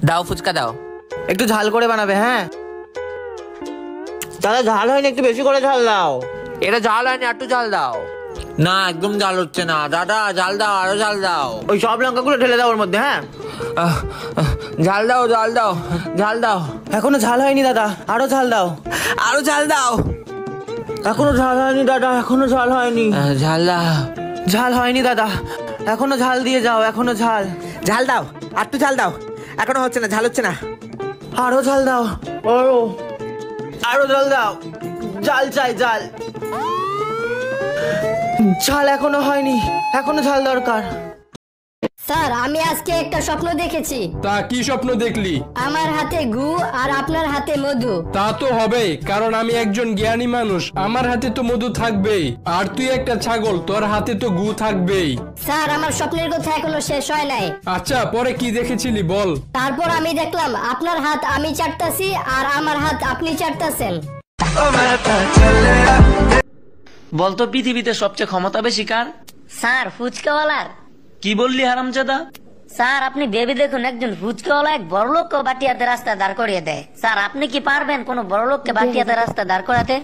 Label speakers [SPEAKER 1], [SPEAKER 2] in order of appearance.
[SPEAKER 1] দাও ফুচকা দাও।
[SPEAKER 2] একটু ঝাল করে বানাবে। হ্যাঁ দাদা, ঝাল হয়নি, একটু বেশি করে ঝাল দাও।
[SPEAKER 1] এটা ঝাল হয়নি, একটু ঝাল দাও। না একদম ঝাল হচ্ছে না দাদা, ঝাল দাও, আরো ঝাল দাও।
[SPEAKER 2] ওই সব লঙ্কাগুলো ঢেলে দাও ওর মধ্যে। হ্যাঁ
[SPEAKER 1] ঝাল দাও, ঝাল দাও, ঝাল দাও।
[SPEAKER 2] এখনো ঝাল হয়নি দাদা, আরো ঝাল দাও।
[SPEAKER 1] আরো ঝাল দাও।
[SPEAKER 2] এখনো ঝাল হয়নি দাদা, এখনো ঝাল হয়নি।
[SPEAKER 1] ঝাল দাও।
[SPEAKER 2] ঝাল হয়নি দাদা, এখনো ঝাল দিয়ে যাও, এখনো ঝাল।
[SPEAKER 3] ঝাল দাও, আর একটু ঝাল দাও। এখনো হচ্ছে না, ঝাল হচ্ছে না।
[SPEAKER 2] আরো ঝাল দাও। আরো আরো ঝাল দাও। ঝাল চাই, ঝাল। ঝাল এখনো হয়নি, এখনো ঝাল দরকার।
[SPEAKER 4] স্যার, আমি আজকে একটা স্বপ্ন দেখেছি।
[SPEAKER 5] তা কি স্বপ্ন দেখলি?
[SPEAKER 4] আমার হাতে গু আর আপনার হাতে মধু।
[SPEAKER 5] তা তো হবেই, কারণ আমি একজন জ্ঞানী মানুষ, আমার হাতে তো মধু থাকবেই। আর তুই একটা ছাগল, তোর হাতে তো গু থাকবেই।
[SPEAKER 4] স্যার, আমার স্বপ্নের কথা এখনো শেষ হয় নাই।
[SPEAKER 5] আচ্ছা, পরে কি দেখেছিলি বল।
[SPEAKER 4] তারপর আমি দেখলাম আপনার হাত আমি চাটতাছি আর আমার হাত আপনি চাটতাছেন।
[SPEAKER 6] বলতো পৃথিবীতে সবচেয়ে ক্ষমতা বেশি কার?
[SPEAKER 7] স্যার, ফুচকাওয়ালার।
[SPEAKER 6] কি বললি হারামজাদা?
[SPEAKER 7] স্যার, আপনি ভেবে দেখুন, একজন ফুচকাওয়ালা এক বড় লোককে বাটিয়াতে রাস্তা দাঁড় করিয়ে দেয়। স্যার, আপনি কি পারবেন কোন বড় লোককে বাটিয়াতে রাস্তা দাঁড় করাতে?